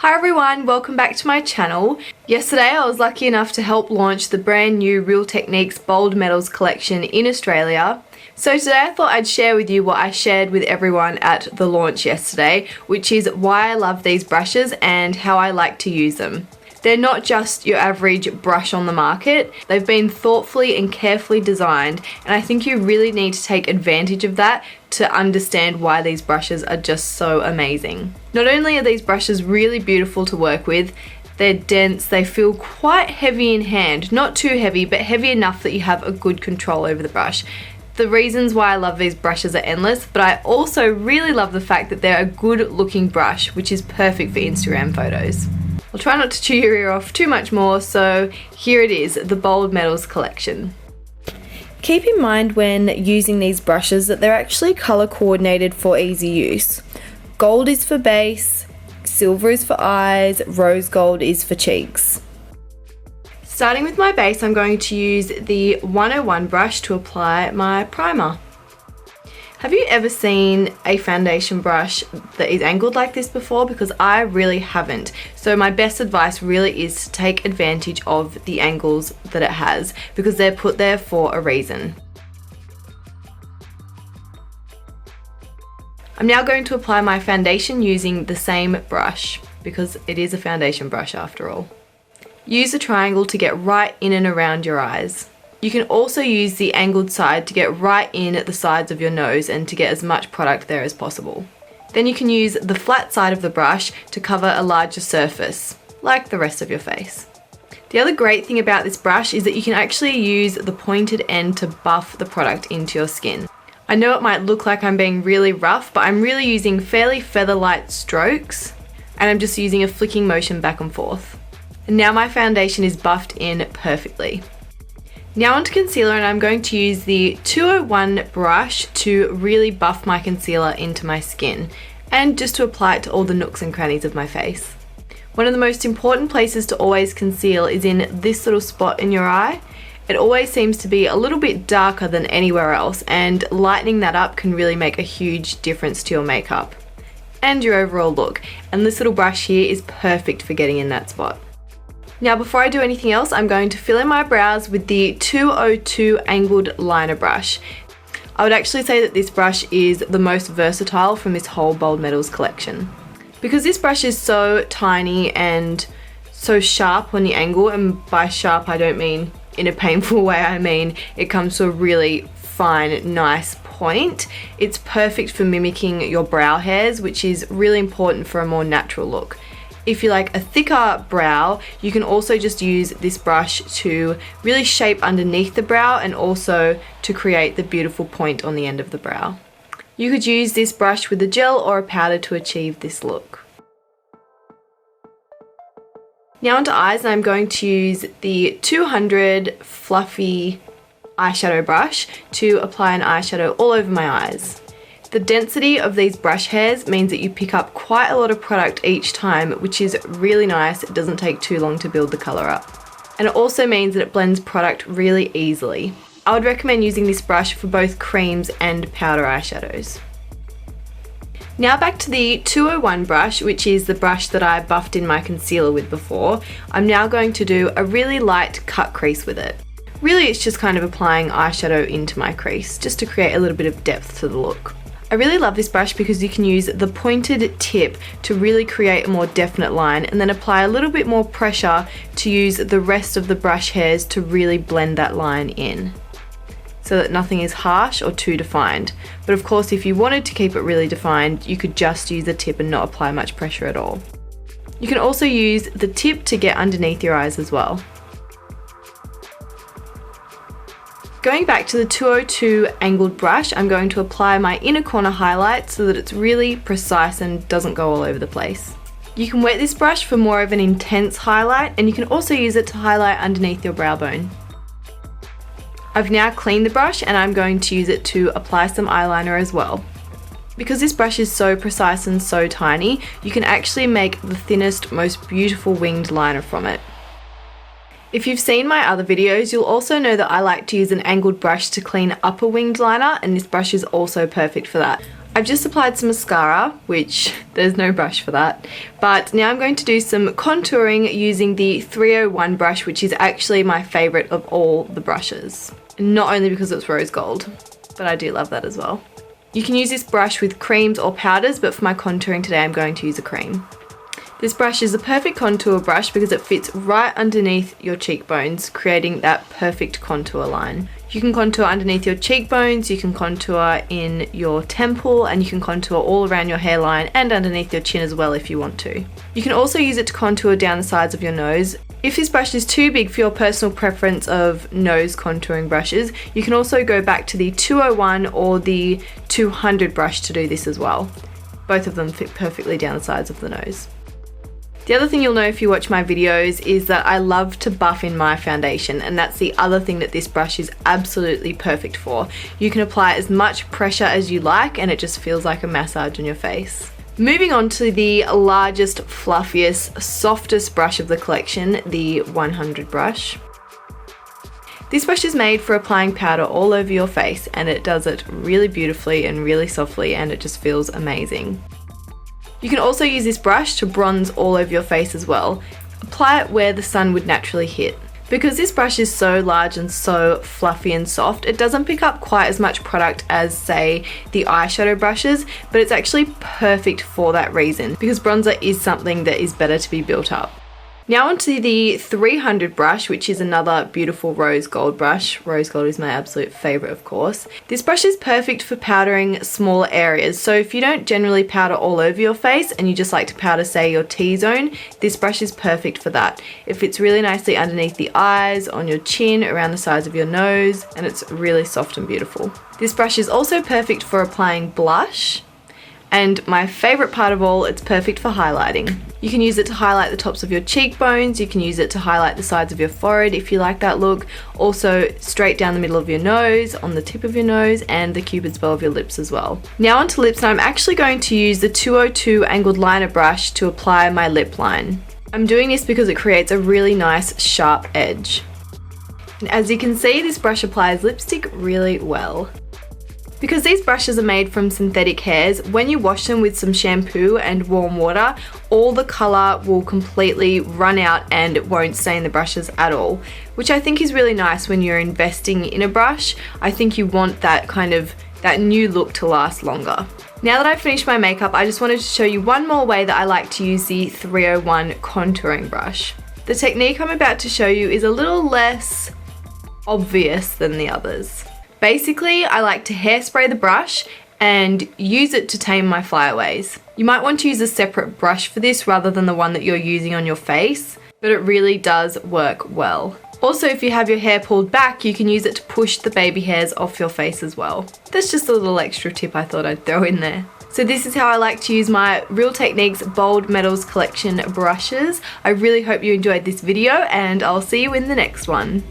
Hi everyone, welcome back to my channel. Yesterday I was lucky enough to help launch the brand new Real Techniques Bold Metals collection in Australia. So today I thought I'd share with you what I shared with everyone at the launch yesterday, which is why I love these brushes and how I like to use them. They're not just your average brush on the market, they've been thoughtfully and carefully designed, and I think you really need to take advantage of that to understand why these brushes are just so amazing. Not only are these brushes really beautiful to work with, they're dense, they feel quite heavy in hand. Not too heavy, but heavy enough that you have a good control over the brush. The reasons why I love these brushes are endless, but I also really love the fact that they're a good looking brush, which is perfect for Instagram photos. I'll try not to chew your ear off too much more, so here it is, the Bold Metals collection. Keep in mind when using these brushes that they're actually colour coordinated for easy use. Gold is for base, silver is for eyes, rose gold is for cheeks. Starting with my base, I'm going to use the 101 brush to apply my primer. Have you ever seen a foundation brush that is angled like this before? Because I really haven't. So my best advice really is to take advantage of the angles that it has, because they're put there for a reason. I'm now going to apply my foundation using the same brush, because it is a foundation brush after all. Use the triangle to get right in and around your eyes. You can also use the angled side to get right in at the sides of your nose and to get as much product there as possible. Then you can use the flat side of the brush to cover a larger surface, like the rest of your face. The other great thing about this brush is that you can actually use the pointed end to buff the product into your skin. I know it might look like I'm being really rough, but I'm really using fairly feather-light strokes, and I'm just using a flicking motion back and forth. And now my foundation is buffed in perfectly. Now onto concealer, and I'm going to use the 201 brush to really buff my concealer into my skin and just to apply it to all the nooks and crannies of my face. One of the most important places to always conceal is in this little spot in your eye. It always seems to be a little bit darker than anywhere else, and lightening that up can really make a huge difference to your makeup and your overall look. And this little brush here is perfect for getting in that spot. Now before I do anything else, I'm going to fill in my brows with the 202 angled liner brush. I would actually say that this brush is the most versatile from this whole Bold Metals collection. Because this brush is so tiny and so sharp on the angle, and by sharp I don't mean in a painful way, I mean it comes to a really fine, nice point. It's perfect for mimicking your brow hairs, which is really important for a more natural look. If you like a thicker brow, you can also just use this brush to really shape underneath the brow and also to create the beautiful point on the end of the brow. You could use this brush with a gel or a powder to achieve this look. Now onto eyes, and I'm going to use the 200 fluffy eyeshadow brush to apply an eyeshadow all over my eyes. The density of these brush hairs means that you pick up quite a lot of product each time, which is really nice. It doesn't take too long to build the colour up. And it also means that it blends product really easily. I would recommend using this brush for both creams and powder eyeshadows. Now back to the 201 brush, which is the brush that I buffed in my concealer with before. I'm now going to do a really light cut crease with it. Really, it's just kind of applying eyeshadow into my crease, just to create a little bit of depth to the look. I really love this brush because you can use the pointed tip to really create a more definite line, and then apply a little bit more pressure to use the rest of the brush hairs to really blend that line in, so that nothing is harsh or too defined. But of course, if you wanted to keep it really defined, you could just use the tip and not apply much pressure at all. You can also use the tip to get underneath your eyes as well. Going back to the 202 angled brush, I'm going to apply my inner corner highlight so that it's really precise and doesn't go all over the place. You can wet this brush for more of an intense highlight, and you can also use it to highlight underneath your brow bone. I've now cleaned the brush, and I'm going to use it to apply some eyeliner as well. Because this brush is so precise and so tiny, you can actually make the thinnest, most beautiful winged liner from it. If you've seen my other videos, you'll also know that I like to use an angled brush to clean up a winged liner, and this brush is also perfect for that. I've just applied some mascara, which there's no brush for that, but now I'm going to do some contouring using the 301 brush, which is actually my favourite of all the brushes. Not only because it's rose gold, but I do love that as well. You can use this brush with creams or powders, but for my contouring today I'm going to use a cream. This brush is a perfect contour brush because it fits right underneath your cheekbones, creating that perfect contour line. You can contour underneath your cheekbones, you can contour in your temple, and you can contour all around your hairline and underneath your chin as well if you want to. You can also use it to contour down the sides of your nose. If this brush is too big for your personal preference of nose contouring brushes, you can also go back to the 201 or the 200 brush to do this as well. Both of them fit perfectly down the sides of the nose. The other thing you'll know if you watch my videos is that I love to buff in my foundation, and that's the other thing that this brush is absolutely perfect for. You can apply as much pressure as you like and it just feels like a massage on your face. Moving on to the largest, fluffiest, softest brush of the collection, the 100 brush. This brush is made for applying powder all over your face, and it does it really beautifully and really softly, and it just feels amazing. You can also use this brush to bronze all over your face as well. Apply it where the sun would naturally hit. Because this brush is so large and so fluffy and soft, it doesn't pick up quite as much product as, say, the eyeshadow brushes, but it's actually perfect for that reason, because bronzer is something that is better to be built up. Now onto the 300 brush, which is another beautiful rose gold brush. Rose gold is my absolute favourite, of course. This brush is perfect for powdering small areas. So if you don't generally powder all over your face and you just like to powder, say, your T-zone, this brush is perfect for that. It fits really nicely underneath the eyes, on your chin, around the sides of your nose, and it's really soft and beautiful. This brush is also perfect for applying blush. And my favourite part of all, it's perfect for highlighting. You can use it to highlight the tops of your cheekbones, you can use it to highlight the sides of your forehead if you like that look, also straight down the middle of your nose, on the tip of your nose, and the cupid's bow of your lips as well. Now onto lips, and I'm actually going to use the 202 angled liner brush to apply my lip line. I'm doing this because it creates a really nice sharp edge. And as you can see, this brush applies lipstick really well. Because these brushes are made from synthetic hairs, when you wash them with some shampoo and warm water, all the colour will completely run out and it won't stain the brushes at all, which I think is really nice when you're investing in a brush. I think you want that new look to last longer. Now that I've finished my makeup, I just wanted to show you one more way that I like to use the 301 contouring brush. The technique I'm about to show you is a little less obvious than the others. Basically, I like to hairspray the brush and use it to tame my flyaways. You might want to use a separate brush for this rather than the one that you're using on your face, but it really does work well. Also, if you have your hair pulled back, you can use it to push the baby hairs off your face as well. That's just a little extra tip I thought I'd throw in there. So this is how I like to use my Real Techniques Bold Metals Collection brushes. I really hope you enjoyed this video, and I'll see you in the next one.